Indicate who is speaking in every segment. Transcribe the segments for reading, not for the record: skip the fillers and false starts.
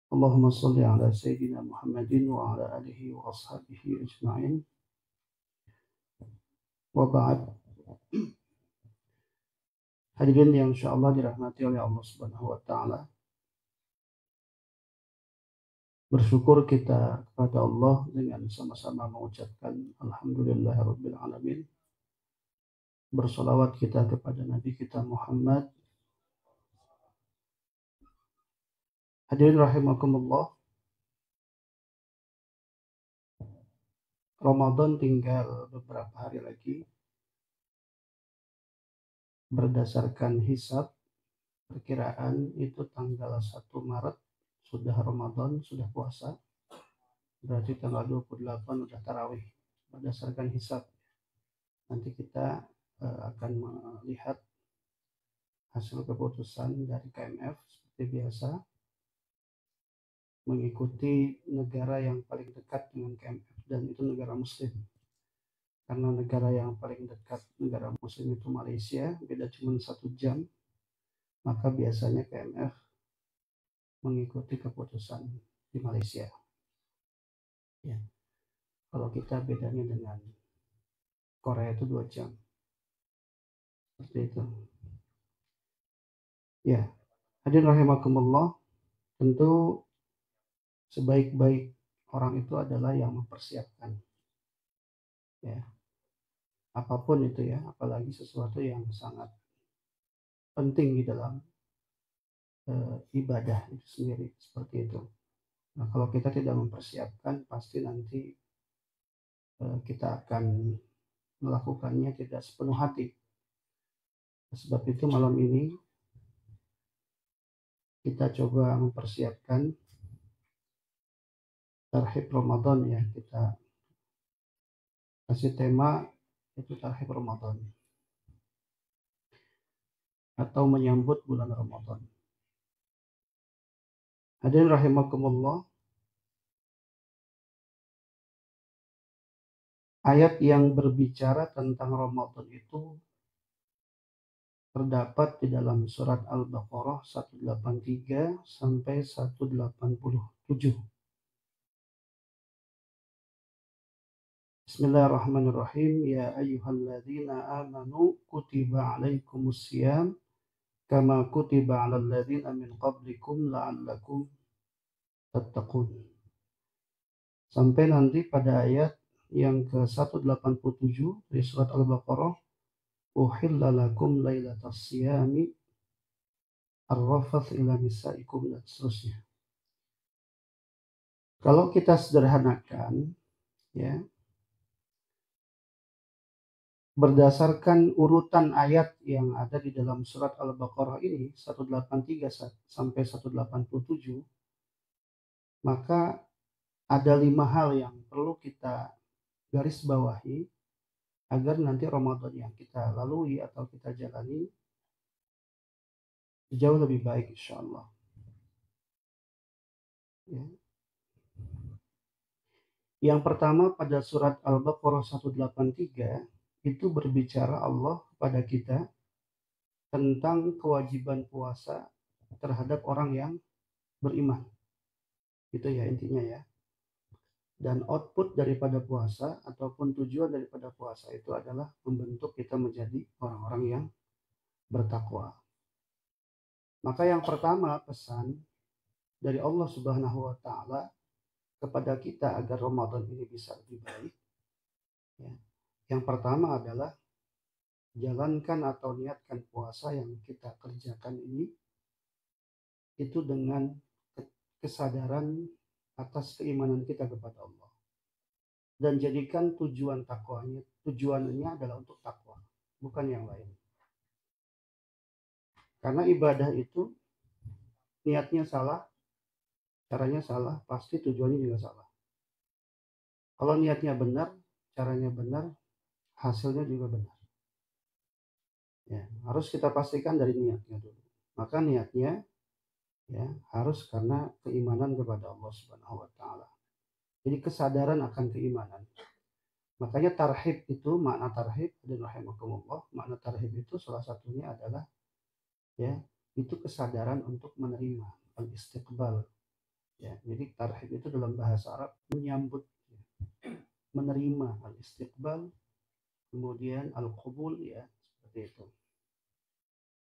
Speaker 1: Allahumma salli ala Sayyidina Muhammadin wa ala alihi wa ashabihi ajma'in. Wa ba'd. Hadirin yang insyaallah dirahmati oleh Allah Subhanahu wa taala. Bersyukur kita kepada Allah dengan sama-sama mengucapkan alhamdulillahirabbil alamin. Bersolawat kita kepada Nabi kita Muhammad. Hadirin rahimakumullah. Ramadan tinggal beberapa hari lagi. Berdasarkan hisab perkiraan itu tanggal 1 Maret sudah Ramadan, sudah puasa. Berarti tanggal 28 udah tarawih berdasarkan hisab. Nanti kita akan melihat hasil keputusan dari KMF seperti biasa, mengikuti negara yang paling dekat dengan KMF, dan itu negara muslim. Karena negara yang paling dekat negara muslim itu Malaysia, beda cuma 1 jam, maka biasanya KMF mengikuti keputusan di Malaysia. Ya. Kalau kita bedanya dengan Korea itu 2 jam. Seperti itu. Ya, hadirin rahimakumullah, tentu sebaik-baik orang itu adalah yang mempersiapkan. Ya. Apapun itu ya, apalagi sesuatu yang sangat penting di dalam ibadah itu sendiri, seperti itu. Nah, kalau kita tidak mempersiapkan, pasti nanti kita akan melakukannya tidak sepenuh hati. Sebab itu malam ini kita coba mempersiapkan Tarhib Ramadan ya. Kita kasih tema itu Tarhib Ramadan atau menyambut bulan Ramadan. Hadirin rahimakumullah, ayat yang berbicara tentang Ramadan itu terdapat di dalam surat Al-Baqarah 183 sampai 187. Bismillahirrahmanirrahim. Ya ayyuhalladzina amanu kutiba alaikumus syiyam kama kutiba alal ladzina min qablikum la'allakum tattaqun. Sampai nanti pada ayat yang ke-187 dari surat Al-Baqarah, uhilla lakum lailatas siyami ar-rafath ila nisaikum, dan seterusnya. Kalau kita sederhanakan ya, berdasarkan urutan ayat yang ada di dalam surat Al-Baqarah ini 183 sampai 187, maka ada 5 hal yang perlu kita garis bawahi agar nanti Ramadan yang kita lalui atau kita jalani jauh lebih baik insyaallah. Ya. Yang pertama, pada surat Al-Baqarah 183 itu berbicara Allah pada kita tentang kewajiban puasa terhadap orang yang beriman. Itu ya intinya ya. Dan output daripada puasa ataupun tujuan daripada puasa itu adalah membentuk kita menjadi orang-orang yang bertakwa. Maka yang pertama, pesan dari Allah Subhanahu wa taala kepada kita agar Ramadan ini bisa lebih baik ya. Yang pertama adalah jalankan atau niatkan puasa yang kita kerjakan ini itu dengan kesadaran atas keimanan kita kepada Allah, dan jadikan tujuannya adalah untuk takwa, bukan yang lain. Karena ibadah itu niatnya salah, caranya salah, pasti tujuannya juga salah. Kalau niatnya benar, caranya benar, hasilnya juga benar. Ya, harus kita pastikan dari niatnya dulu. Maka niatnya ya harus karena keimanan kepada Allah Subhanahu wa taala. Jadi kesadaran akan keimanan. Makanya tarhib itu, makna tarhib dan rahimakumullah, makna tarhib itu salah satunya adalah ya itu kesadaran untuk menerima, al-istiqbal, Ya, jadi tarhib itu dalam bahasa Arab menyambut, menerima, al-istiqbal, kemudian al-qubul, ya, seperti itu.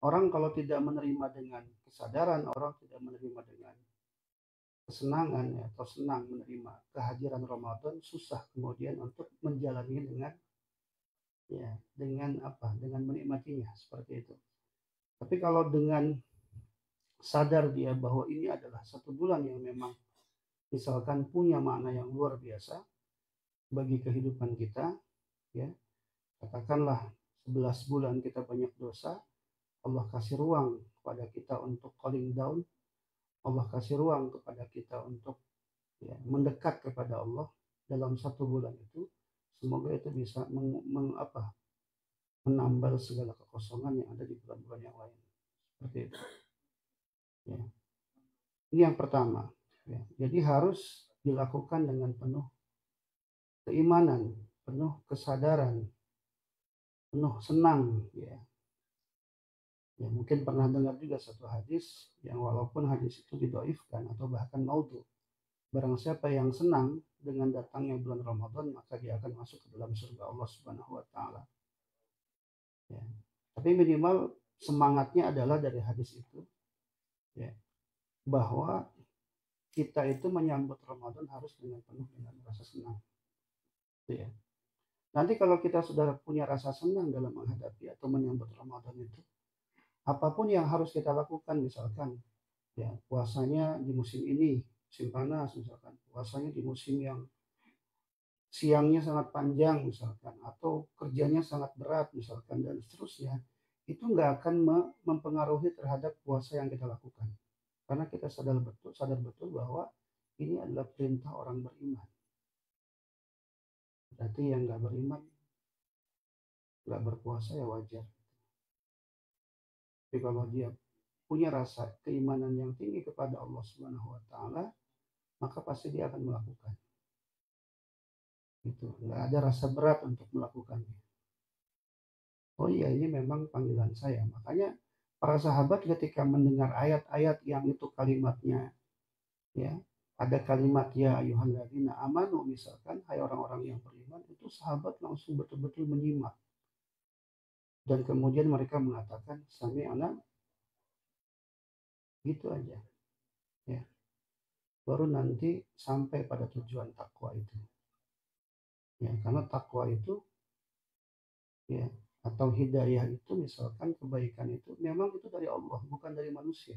Speaker 1: Orang kalau tidak menerima dengan kesadaran, orang tidak menerima dengan kesenangan, ya, atau senang menerima kehadiran Ramadan, susah kemudian untuk menjalani dengan, ya, dengan apa? Dengan menikmatinya seperti itu. Tapi kalau dengan sadar dia bahwa ini adalah satu bulan yang memang misalkan punya makna yang luar biasa bagi kehidupan kita, ya, katakanlah 11 bulan kita banyak dosa, Allah kasih ruang kepada kita untuk calling down, Allah kasih ruang kepada kita untuk, ya, mendekat kepada Allah dalam satu bulan itu. Semoga itu bisa menambal segala kekosongan yang ada di bulan-bulan yang lain. Seperti itu. Ya. Ini yang pertama. Ya. Jadi harus dilakukan dengan penuh keimanan, penuh kesadaran, penuh senang. Ya. Ya, mungkin pernah dengar juga satu hadis yang walaupun hadis itu didoifkan atau bahkan maudhu. Barang siapa yang senang dengan datangnya bulan Ramadan, maka dia akan masuk ke dalam surga Allah Subhanahu wa taala. Ya. Tapi minimal semangatnya adalah dari hadis itu, ya, bahwa kita itu menyambut Ramadan harus dengan penuh dengan rasa senang. Ya. Nanti kalau kita sudah punya rasa senang dalam menghadapi atau menyambut Ramadan itu, apapun yang harus kita lakukan, misalkan, ya, puasanya di musim ini, musim panas misalkan, puasanya di musim yang siangnya sangat panjang misalkan, atau kerjanya sangat berat misalkan, dan seterusnya, itu nggak akan mempengaruhi terhadap puasa yang kita lakukan. Karena kita sadar betul bahwa ini adalah perintah orang beriman. Berarti yang nggak beriman, nggak berpuasa, ya wajar. Tapi kalau dia punya rasa keimanan yang tinggi kepada Allah Subhanahu wa taala, maka pasti dia akan melakukan. Itu nggak ada rasa berat untuk melakukannya. Oh iya, ini memang panggilan saya. Makanya para sahabat ketika mendengar ayat-ayat yang itu kalimatnya, ya, ada kalimat ya ayyuhalladzina amanu misalkan, hai orang-orang yang beriman, itu sahabat langsung betul-betul menyimak. Dan kemudian mereka mengatakan sami'na, gitu aja. Ya. Baru nanti sampai pada tujuan takwa itu. Ya, karena takwa itu, ya, atau hidayah itu, misalkan kebaikan itu memang itu dari Allah, bukan dari manusia.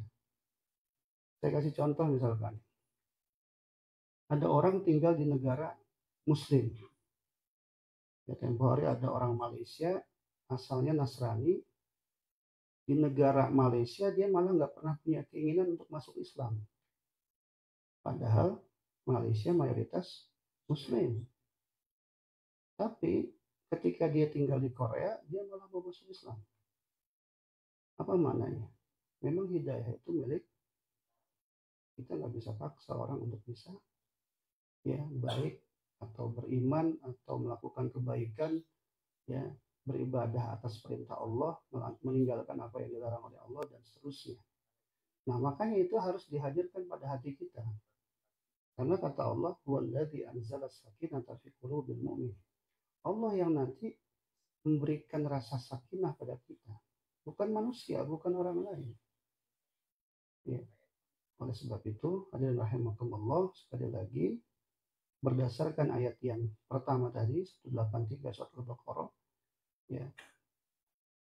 Speaker 1: Saya kasih contoh, misalkan ada orang tinggal di negara muslim. Ya, tempoh hari ada orang Malaysia asalnya Nasrani, di negara Malaysia dia malah nggak pernah punya keinginan untuk masuk Islam. Padahal Malaysia mayoritas muslim. Tapi ketika dia tinggal di Korea, dia malah mau masuk Islam. Apa maknanya? Memang hidayah itu milik kita, nggak bisa paksa orang untuk bisa, ya, baik atau beriman atau melakukan kebaikan, ya, beribadah atas perintah Allah, meninggalkan apa yang dilarang oleh Allah, dan seterusnya. Nah, makanya itu harus dihadirkan pada hati kita. Karena kata Allah, "Huwallazi anzala sakinata fi qulubil mu'min." Allah yang nanti memberikan rasa sakinah pada kita, bukan manusia, bukan orang lain. Ya. Oleh sebab itu, hadirin rahimakumullah, sekali lagi, berdasarkan ayat yang pertama tadi, 183 surat Al-Baqarah, ya,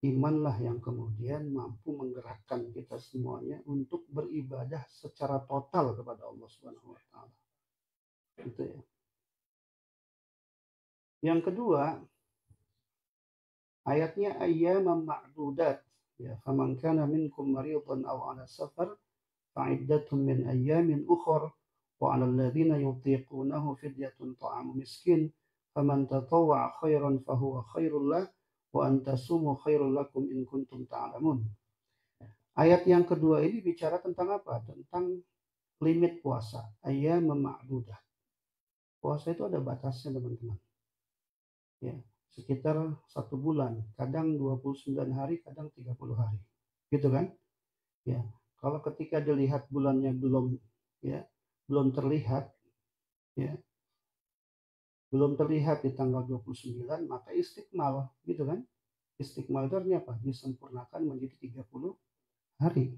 Speaker 1: imanlah yang kemudian mampu menggerakkan kita semuanya untuk beribadah secara total kepada Allah Subhanahu wa taala. Itu ya. Yang kedua, ayatnya ayyaman ma'dudat, ya, faman kana minkum maridan aw ala safar fa'iddatun min ayyamin ukhra wa 'alal ladzina yutiqunahu fidyatun ta'amu miskin faman tatawwa'a khairan fahuwa khairul lah wa an tasumu khairul lakum in kuntum ta'lamun. Ayat yang kedua ini bicara tentang apa? Tentang limit puasa, ayyaman ma'dudat. Puasa itu ada batasnya, teman-teman. Ya, sekitar 1 bulan, kadang 29 hari, kadang 30 hari. Gitu kan? Ya. Kalau ketika dilihat bulannya belum, ya, belum terlihat, ya, belum terlihat di tanggal 29, maka istiqmal, gitu kan? Istiqmal itu artinya apa? Disempurnakan menjadi 30 hari.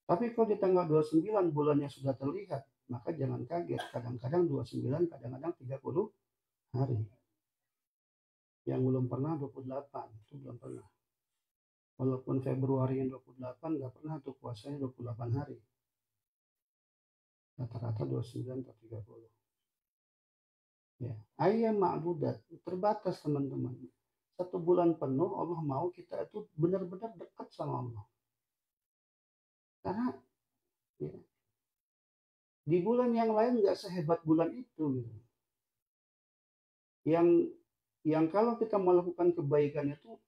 Speaker 1: Tapi kalau di tanggal 29 bulannya sudah terlihat, maka jangan kaget. Kadang-kadang 29, kadang-kadang 30 hari. Yang belum pernah 28, itu belum pernah. Walaupun Februari yang 28, nggak pernah tuh puasanya 28 hari. Rata-rata 29 atau 30. Ya. Ayam ma'dudat, terbatas teman-teman. 1 bulan penuh Allah mau kita itu benar-benar dekat sama Allah. Karena ya, di bulan yang lain nggak sehebat bulan itu. Gitu. Yang kalau kita melakukan kebaikan itu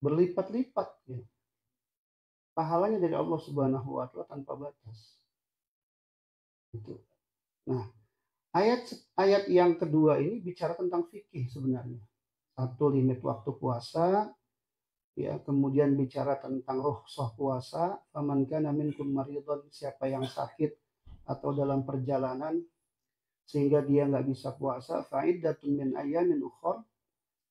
Speaker 1: berlipat-lipat. Ya. Pahalanya dari Allah Subhanahu wa Ta'ala tanpa batas. Gitu. Nah, ayat yang kedua ini bicara tentang fikih sebenarnya. Satu, limit waktu puasa, ya, kemudian bicara tentang rukhsah puasa, faman kana minkum maridun, siapa yang sakit atau dalam perjalanan sehingga dia nggak bisa puasa, fa'iddatun min ayyamin ukhra,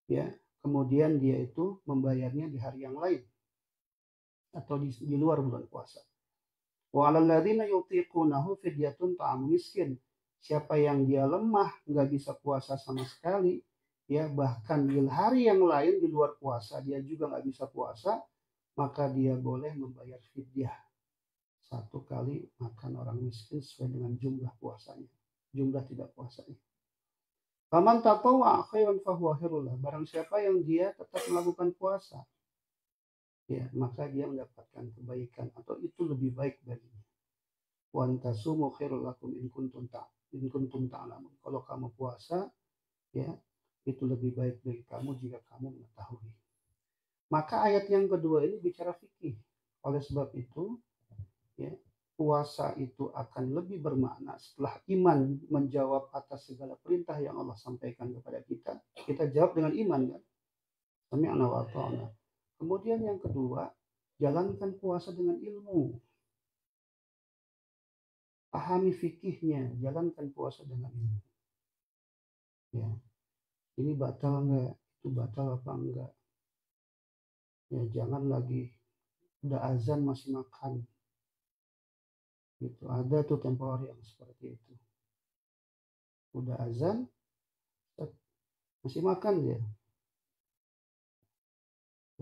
Speaker 1: ya, kemudian dia itu membayarnya di hari yang lain atau di luar bulan puasa. Wa 'alal ladzina yutiqunahu fidyatun ta'am miskin. Siapa yang dia lemah, nggak bisa puasa sama sekali, ya, bahkan di hari yang lain di luar puasa dia juga nggak bisa puasa, maka dia boleh membayar fidyah 1 kali makan orang miskin sesuai dengan jumlah puasanya, jumlah tidak puasanya. Faman tatawwa khairan fahuwa khairul lah. Barang siapa yang dia tetap melakukan puasa, ya, maka dia mendapatkan kebaikan atau itu lebih baik baginya. Wa antasumu khairul lakum in kuntum ta'lamun. Kalau kamu puasa, ya, itu lebih baik bagi kamu jika kamu mengetahui. Maka ayat yang kedua ini bicara fikih. Oleh sebab itu, ya, puasa itu akan lebih bermakna setelah iman menjawab atas segala perintah yang Allah sampaikan kepada kita. Kita jawab dengan iman, kan? Sami'na wa ata'na. Kemudian yang kedua, jalankan puasa dengan ilmu. Pahami fikihnya, jalankan puasa dengan ilmu. Ya, ini batal enggak? Itu batal apa enggak? Ya, jangan lagi udah azan masih makan. Gitu. Ada tuh tempo hari yang seperti itu. Udah azan masih makan dia.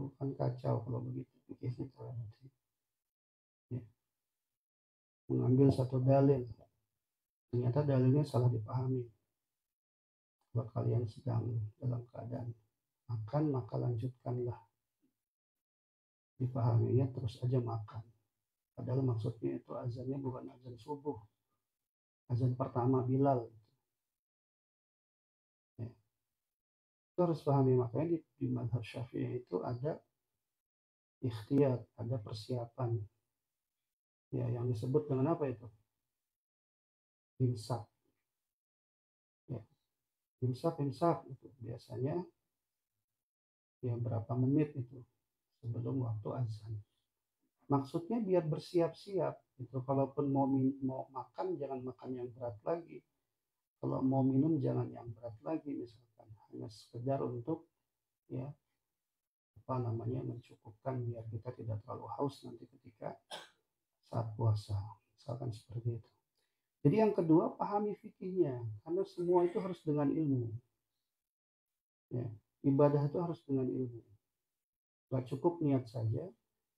Speaker 1: Bukan kacau kalau begitu pikir kita. Ya. Mengambil satu dalil, ternyata dalilnya salah dipahami. Kalau kalian sedang dalam keadaan makan, maka lanjutkanlah. Dipahaminya terus aja makan. Padahal maksudnya itu azannya bukan azan subuh. Azan pertama Bilal. Ya. Itu harus pahami. Makanya di mazhab Syafi'i itu ada ikhtiyat, ada persiapan. Ya, yang disebut dengan apa itu? Imsak. Ya. Imsak itu biasanya ya berapa menit itu sebelum waktu azan. Maksudnya biar bersiap-siap gitu. Kalaupun mau makan jangan makan yang berat lagi. Kalau mau minum jangan yang berat lagi, misalkan hanya sekedar untuk ya apa namanya mencukupkan biar kita tidak terlalu haus nanti ketika saat puasa, misalkan seperti itu. Jadi yang kedua, pahami fikihnya, karena semua itu harus dengan ilmu. Ya, ibadah itu harus dengan ilmu. Gak cukup niat saja,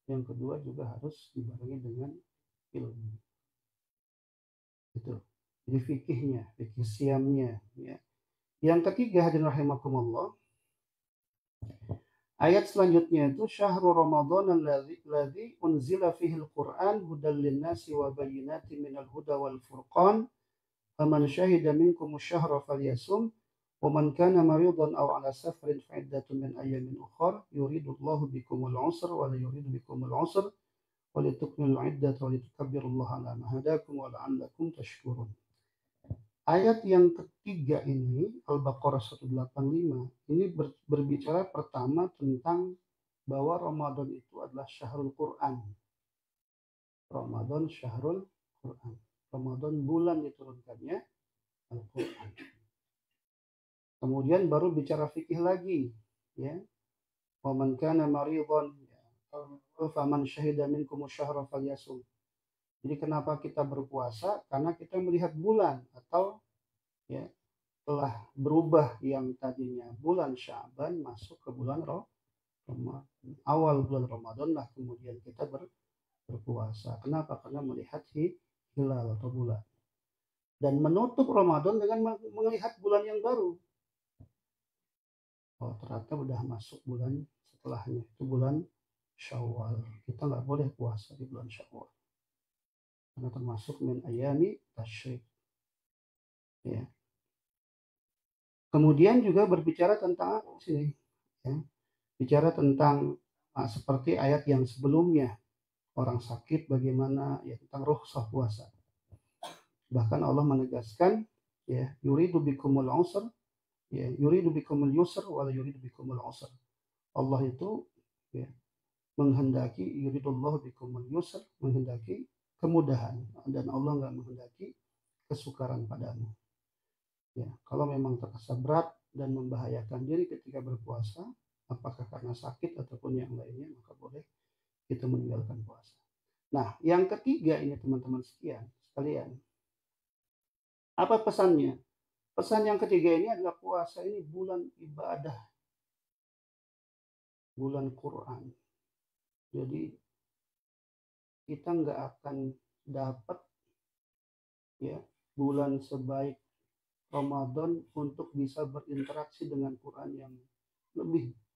Speaker 1: yang kedua juga harus dibarengi dengan ilmu. Itu. Jadi fikihnya, fikih siamnya. Ya. Yang ketiga, hadirin rahimakumullah, ayat selanjutnya itu syahrul Ramadan alladzi unzila fihi al-Qur'an hudal lin-nasi wa bayyinatin minal huda wal furqan faman syahida minkum asy-syahra falyasum wa man kana maridan aw 'ala safarin fa iddatun min ayyamin ukhra yuridullahu bikumul 'usra wa la yuridu bikumul 'usra wa litukmilul 'iddata wa litukabbirullaha 'ala ma hadakum wa la'allakum tashkurun. Ayat yang ketiga ini, Al-Baqarah 185, ini berbicara pertama tentang bahwa Ramadan itu adalah syahrul Quran. Ramadan syahrul Quran. Ramadan bulan diturunkannya Al-Quran. Kemudian baru bicara fikih lagi, ya. Wa man kana maridhan faman syahida minkum syahra falyasum. Jadi kenapa kita berpuasa? Karena kita melihat bulan atau ya telah berubah yang tadinya bulan Sya'ban masuk ke bulan Ramadan. Awal bulan Ramadan lah kemudian kita berpuasa. Kenapa? Karena melihat hilal atau bulan. Dan menutup Ramadan dengan melihat bulan yang baru. Oh, ternyata udah masuk bulan setelahnya, itu bulan Syawal. Kita nggak boleh puasa di bulan Syawal karena termasuk min ayami tasyrik. Ya. Kemudian juga berbicara tentang sini, ya. Bicara tentang seperti ayat yang sebelumnya, orang sakit bagaimana, ya, tentang rukhsah puasa. Bahkan Allah menegaskan, ya, yuridu bikumul usr, ya, yuridu bikumul yusr wala yuridu bikumul usr. Allah itu, ya, menghendaki yuridullahu bikumul yusr, menghendaki kemudahan, dan Allah nggak menghendaki kesukaran padamu. Ya, kalau memang terasa berat dan membahayakan diri ketika berpuasa, apakah karena sakit ataupun yang lainnya, maka boleh kita meninggalkan puasa. Nah, yang ketiga ini teman-teman sekalian, apa pesannya? Pesan yang ketiga ini adalah puasa ini bulan ibadah, bulan Quran. Jadi kita nggak akan dapat, ya, bulan sebaik Ramadan untuk bisa berinteraksi dengan Quran yang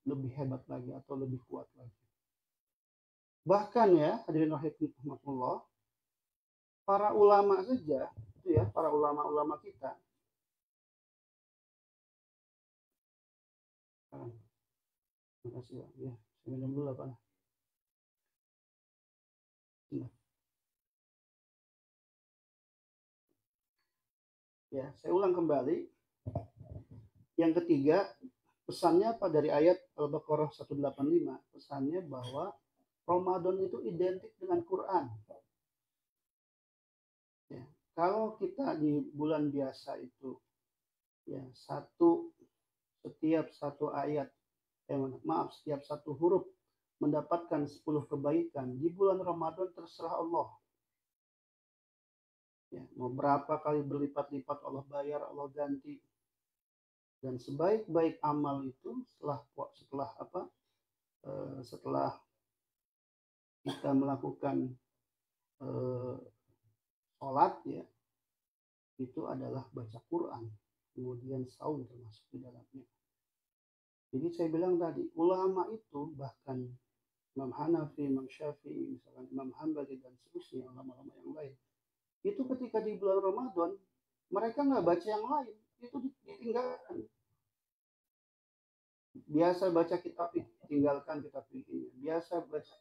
Speaker 1: lebih hebat lagi atau lebih kuat lagi. Bahkan, ya, hadirin rahimakumullah, para ulama saja, itu ya, para ulama-ulama kita. Terima kasih, ya. Ya, saya minum dulu apa? Ya, saya ulang kembali. Yang ketiga, pesannya apa dari ayat Al-Baqarah 185? Pesannya bahwa Ramadan itu identik dengan Quran. Ya, kalau kita di bulan biasa itu, ya, setiap satu ayat, setiap satu huruf mendapatkan 10 kebaikan, di bulan Ramadan terserah Allah. Ya, mau berapa kali berlipat-lipat Allah bayar, Allah ganti. Dan sebaik-baik amal itu setelah kita melakukan sholat, ya, itu adalah baca Quran, kemudian saum termasuk di dalamnya. Jadi saya bilang tadi, ulama itu bahkan Imam Hanafi, Imam Syafi'i, misalkan Imam Hambali dan seterusnya, ulama-ulama yang lain, itu ketika di bulan Ramadan mereka nggak baca yang lain, itu ditinggalkan. Biasa baca kitab tinggalkan kitab ini, biasa baca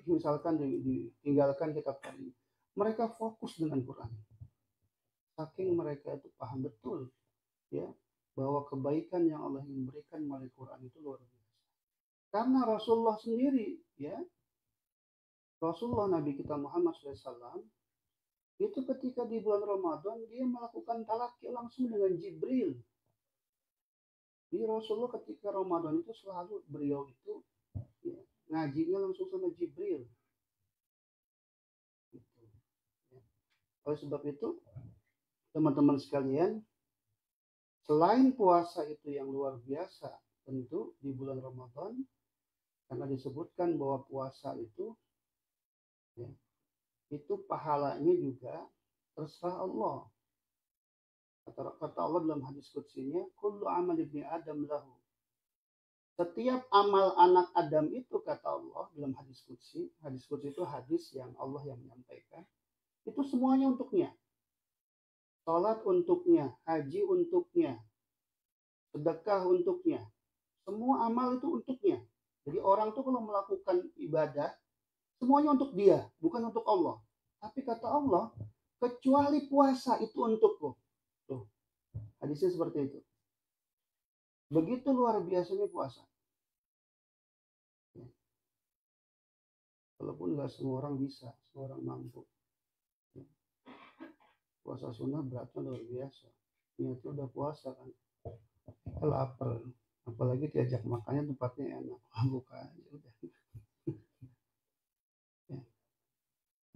Speaker 1: misalkan ditinggalkan kitab tadi. Mereka fokus dengan Quran. Saking mereka itu paham betul, ya, bahwa kebaikan yang Allah ingin berikan melalui Quran itu luar biasa. Karena Rasulullah sendiri, ya, Rasulullah Nabi kita Muhammad SAW itu ketika di bulan Ramadan dia melakukan talaki langsung dengan Jibril. Di Rasulullah ketika Ramadan itu selalu beliau itu, ya, ngajinya langsung sama Jibril. Gitu. Ya. Oleh sebab itu, teman-teman sekalian, selain puasa itu yang luar biasa, tentu di bulan Ramadan, karena disebutkan bahwa puasa itu, ya, itu pahalanya juga terserah Allah. Kata Allah dalam hadis qudsinya, kullu amal ibni Adam lahu. Setiap amal anak Adam itu, kata Allah dalam hadis qudsi itu hadis yang Allah yang menyampaikan, itu semuanya untuknya. Salat untuknya, haji untuknya, sedekah untuknya. Semua amal itu untuknya. Jadi orang tuh kalau melakukan ibadah, semuanya untuk dia, bukan untuk Allah. Tapi kata Allah, kecuali puasa itu untukku. Tuh, hadisnya seperti itu. Begitu luar biasanya puasa. Ya. Walaupun nggak semua orang bisa, semua orang mampu. Ya. Puasa sunnah beratnya luar biasa. Niatnya udah puasa kan, kita lapar, apalagi diajak makannya tempatnya enak, buka aja udah. Ya.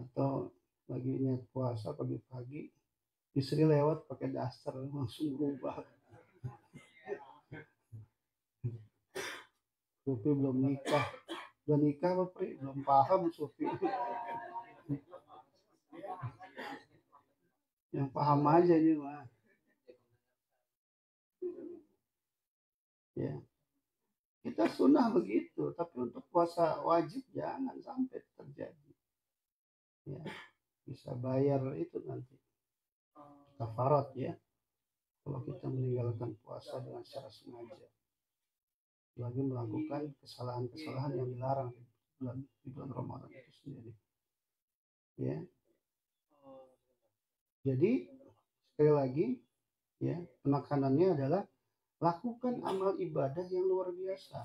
Speaker 1: Atau lagi niat puasa pagi-pagi, istri lewat pakai daster langsung berubah. Sufi belum nikah, udah nikah apa Pri? Belum paham Sufi. Yang paham aja ini mah. Ya, kita sunnah begitu, tapi untuk puasa wajib jangan sampai terjadi. Ya, bisa bayar itu nanti kafarat ya, kalau kita meninggalkan puasa dengan secara sengaja, lagi melakukan kesalahan-kesalahan yang dilarang di bulan Ramadan itu sendiri. Ya, jadi sekali lagi ya, penekanannya adalah lakukan amal ibadah yang luar biasa.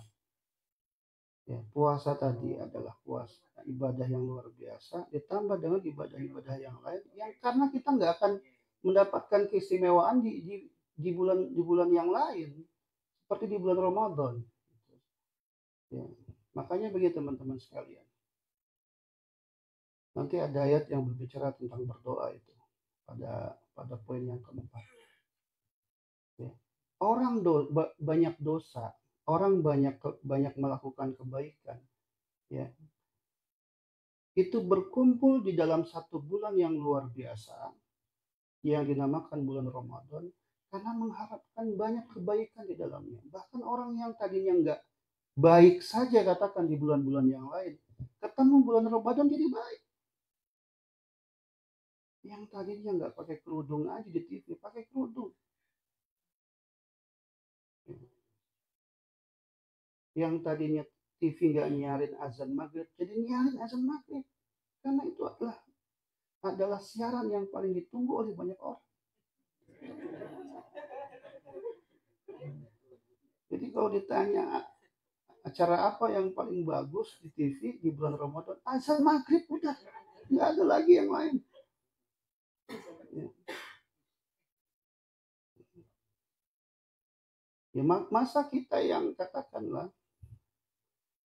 Speaker 1: Ya, puasa tadi adalah puasa ibadah yang luar biasa ditambah dengan ibadah-ibadah yang lain yang karena kita nggak akan mendapatkan keistimewaan di bulan yang lain seperti di bulan Ramadan. Ya, makanya begitu teman-teman sekalian. Nanti ada ayat yang berbicara tentang berdoa itu pada poin yang keempat. Ya. Orang banyak dosa, orang banyak melakukan kebaikan, ya. Itu berkumpul di dalam satu bulan yang luar biasa yang dinamakan bulan Ramadan karena mengharapkan banyak kebaikan di dalamnya. Bahkan orang yang tadinya nggak baik saja katakan di bulan-bulan yang lain, ketemu bulan Ramadan jadi baik. Yang tadinya nggak pakai kerudung aja di TV pakai kerudung. Yang tadinya TV nggak nyiarin azan maghrib jadi nyiarin azan maghrib karena itu adalah siaran yang paling ditunggu oleh banyak orang. Jadi kalau ditanya acara apa yang paling bagus di TV di bulan Ramadan, azan maghrib udah, nggak ada lagi yang lain. Ya. Ya, masa kita yang katakanlah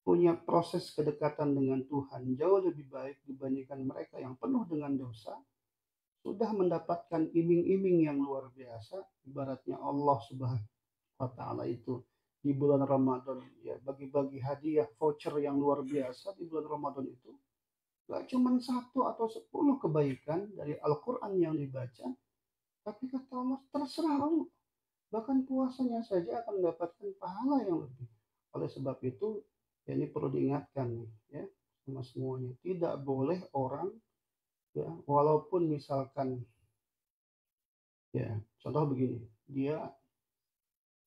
Speaker 1: punya proses kedekatan dengan Tuhan jauh lebih baik dibandingkan mereka yang penuh dengan dosa, sudah mendapatkan iming-iming yang luar biasa, ibaratnya Allah Subhanahu wa Ta'ala itu di bulan Ramadan ya bagi-bagi hadiah voucher yang luar biasa di bulan Ramadan itu. Gak cuma 1 atau 10 kebaikan dari Al-Quran yang dibaca, tapi kata Allah terserah Allah. Bahkan puasanya saja akan mendapatkan pahala yang lebih. Oleh sebab itu, ya ini perlu diingatkan nih, ya, sama semuanya. Tidak boleh orang, ya, walaupun misalkan, ya, contoh begini, dia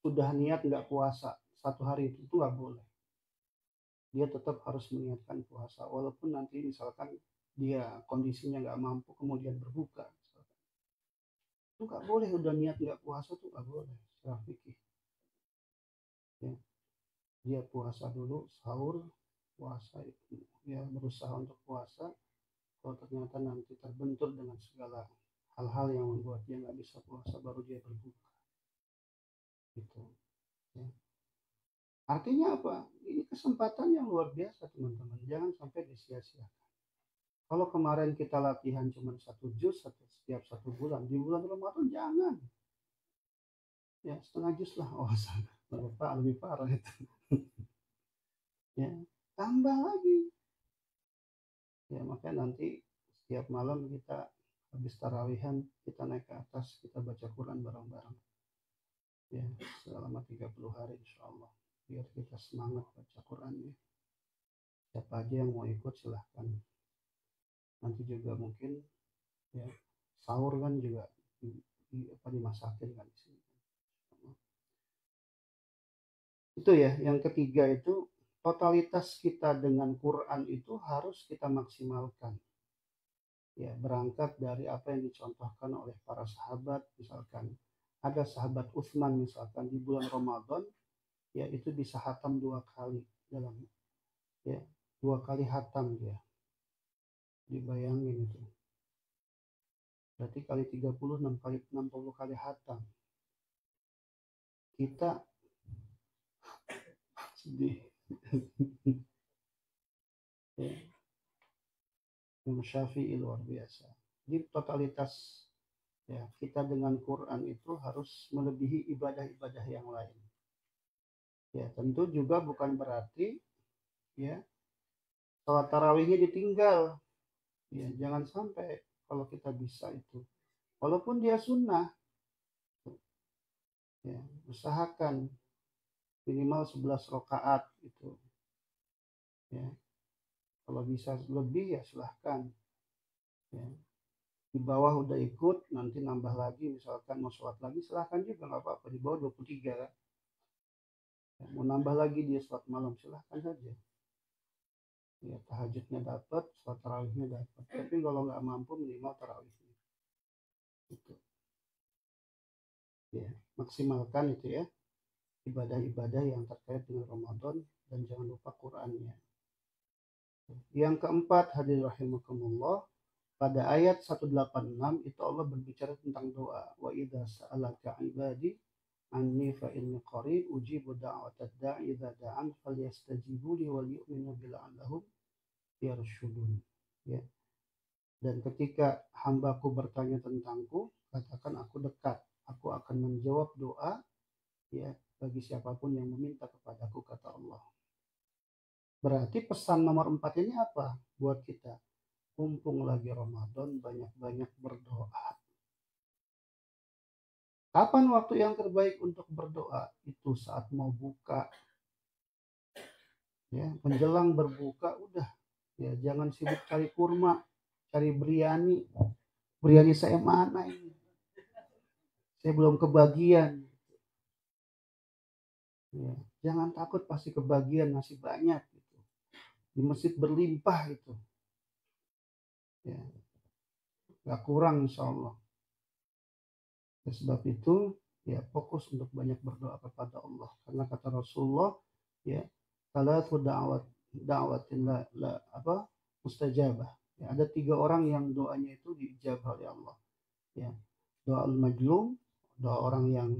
Speaker 1: sudah niat nggak puasa 1 hari itu nggak boleh. Dia tetap harus meniatkan puasa, walaupun nanti misalkan dia kondisinya nggak mampu kemudian berbuka. Itu nggak boleh, udah niat nggak puasa tuh nggak boleh secara fikih. Ya, dia puasa dulu, sahur, puasa itu ya berusaha untuk puasa. Kalau ternyata nanti terbentur dengan segala hal-hal yang membuat dia nggak bisa puasa, baru dia berbuka. Gitu. Ya. Artinya apa? Ini kesempatan yang luar biasa teman-teman. Jangan sampai disia-siakan. Kalau kemarin kita latihan cuma 1 juz setiap 1 bulan, di bulan Ramadan jangan. Ya setengah juz lah. Oh, lebih parah itu. Ya, tambah lagi. Ya, makanya nanti setiap malam kita habis tarawihan kita naik ke atas, kita baca Quran bareng-bareng. Ya, selama 30 hari insya Allah. Biar kita semangat baca Quran ya. Siapa aja yang mau ikut silahkan. Nanti juga mungkin ya sahur kan juga dimasakin kan di sini. Itu ya, yang ketiga itu totalitas kita dengan Quran itu harus kita maksimalkan. Ya, berangkat dari apa yang dicontohkan oleh para sahabat, misalkan ada sahabat Utsman misalkan di bulan Ramadan ya itu bisa hatam 2 kali dalam ya 2 kali hatam dia, dibayangin itu Berarti kali 30, 6 kali 60 kali hatam. Kita sedih. Ya, Imam Syafi'i luar biasa. Jadi totalitas ya kita dengan Quran itu harus melebihi ibadah-ibadah yang lain. Ya, tentu juga bukan berarti ya sholat tarawihnya ditinggal. Ya, jangan sampai kalau kita bisa itu. Walaupun dia sunnah, ya, usahakan minimal 11 rakaat itu. Ya, kalau bisa lebih ya silahkan. Ya, di bawah udah ikut, nanti nambah lagi, misalkan mau sholat lagi silahkan juga, nggak apa-apa. Di bawah 23 kan. Ya, mau nambah lagi dia sholat malam silahkan saja. Ya, tahajudnya dapat, sholat tarawihnya dapat. Tapi kalau nggak mampu minimal tarawihnya. Itu. Ya, maksimalkan itu ya ibadah-ibadah yang terkait dengan Ramadan dan jangan lupa Qur'annya. Yang keempat, hadirin rahimakumullah, pada ayat 186 itu Allah berbicara tentang doa. Wa idza sa'alaka 'ibadi anni fa inni qarib ujibu da'watad da'i idza da'an falyastajibu li wal yu'minu bi la'allahum yarshudun. Ya. Dan ketika hambaku bertanya tentangku, katakan aku dekat. Aku akan menjawab doa ya bagi siapapun yang meminta kepadaku, kata Allah. Berarti pesan nomor 4 ini apa buat kita? Mumpung lagi Ramadan, banyak-banyak berdoa. Kapan waktu yang terbaik untuk berdoa? Itu saat mau buka. Ya, menjelang berbuka udah. Ya, jangan sibuk cari kurma, cari biryani. Biryani saya mana ini? Saya belum kebagian. Ya, jangan takut pasti kebagian, masih banyak gitu. Di masjid berlimpah itu. Ya, gak kurang insya Allah. Ya, sebab itu ya fokus untuk banyak berdoa kepada Allah. Karena kata Rasulullah ya salatu da'watin mustajabah. Ya, ada 3 orang yang doanya itu diijabah oleh Allah. Ya, doa al-majlum, doa orang yang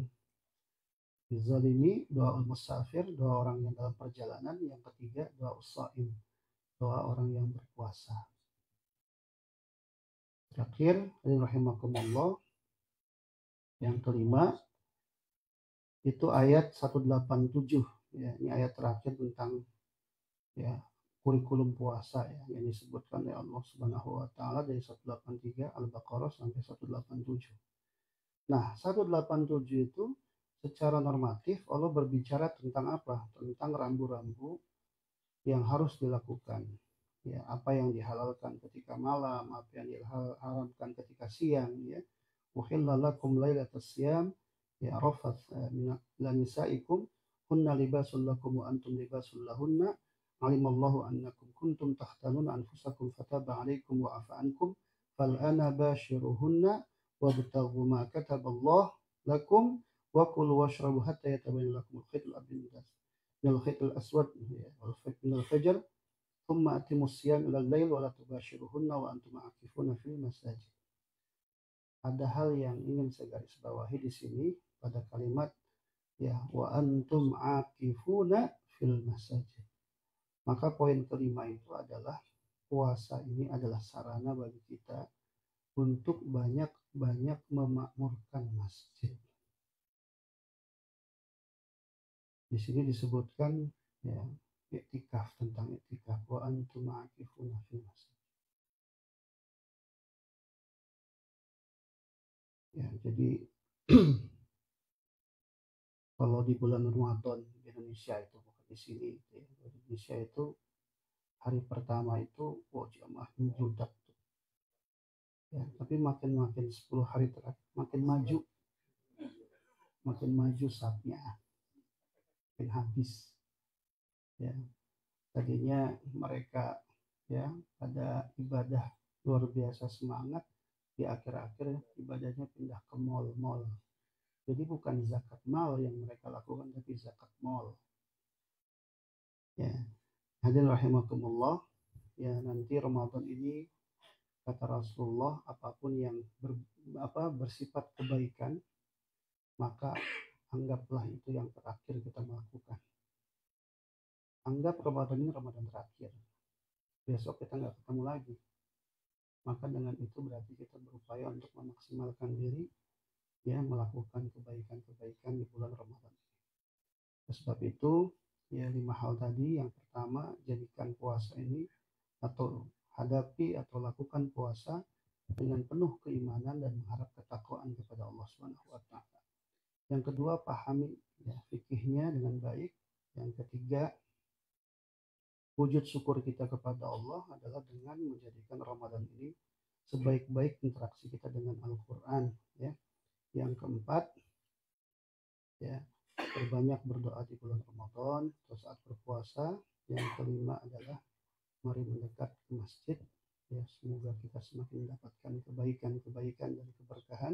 Speaker 1: dizalimi, doa al-musafir, doa orang yang dalam perjalanan, yang ketiga doa us-shaim, doa orang yang berpuasa. Terakhir, rahimakumullah, yang kelima itu ayat 187 ya, ini ayat terakhir tentang ya kurikulum puasa ya yang disebutkan oleh Allah Subhanahu wa taala dari 183 Al-Baqarah sampai 187. Nah, 187 itu secara normatif Allah berbicara tentang apa? Tentang rambu-rambu yang harus dilakukan. Ya, apa yang dihalalkan ketika malam, apa yang diharamkan ketika siang ya. Uhilla lakum lailatas siyam ya rafath min nisaikum hunna libasul lakum wa antum libasul lahunna alimallahu annakum kuntum takhtanuna anfusakum fataba alaikum wa afa ankum fal ana bashiruhunna wabtaghu ma kataballah lakum wa kulu washrabu hatta yatabayyana lakum al-khayt al-abyad min al-khayt al-aswad wal khayt min al-fajr thumma atimus siyam ila al-lail wa la tubashiruhunna wa antum aakifuna fil masajid. Ada hal yang ingin saya garis bawahi di sini pada kalimat ya wa antum aakifuna fil masajid. Maka poin kelima itu adalah puasa ini adalah sarana bagi kita untuk banyak-banyak memakmurkan masjid. Di sini disebutkan ya iktikaf, tentang iktikaf wa antum aakifuna fil masjid. Ya, jadi kalau di bulan Ramadan di Indonesia itu bukan di sini ya. Di Indonesia itu hari pertama itu jamaah membludak ya, tapi makin 10 hari terakhir makin maju saatnya makin habis ya. Tadinya mereka ya pada ibadah luar biasa semangat, di akhir-akhir ibadahnya pindah ke mall-mall. Jadi bukan zakat mal yang mereka lakukan, tapi zakat mall. Ya, hadirin rahimakumullah. Ya, nanti Ramadan ini Kata Rasulullah, apapun yang bersifat kebaikan, maka anggaplah itu yang terakhir kita melakukan. Anggap Ramadan ini Ramadan terakhir. Besok kita nggak ketemu lagi. Maka dengan itu berarti kita berupaya untuk memaksimalkan diri, ya, melakukan kebaikan-kebaikan di bulan Ramadan. Sebab itu, ya, 5 hal tadi. Yang pertama, jadikan puasa ini atau hadapi atau lakukan puasa dengan penuh keimanan dan mengharap ketakwaan kepada Allah Subhanahu wa taala. Yang kedua, pahami, ya, fikihnya dengan baik. Yang ketiga, wujud syukur kita kepada Allah adalah dengan menjadikan Ramadan ini sebaik-baik interaksi kita dengan Al-Quran, ya. Yang keempat, ya, berbanyak berdoa di bulan Ramadan atau saat berpuasa. Yang kelima adalah mari mendekat ke masjid, ya, semoga kita semakin mendapatkan kebaikan-kebaikan dan keberkahan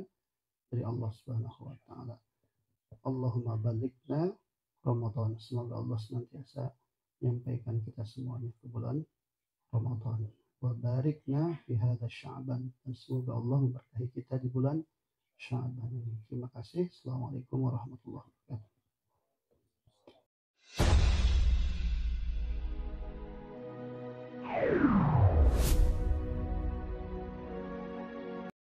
Speaker 1: dari Allah Subhanahu wa taala. Allahumma balighna Ramadan. Semoga Allah senantiasa menyampaikan kita semuanya ke bulan Ramadan. Wa barikna fi hadza Sya'ban. Dan semoga Allah memberkahi kita di bulan Sya'ban ini. Terima kasih. Assalamualaikum warahmatullahi wabarakatuh.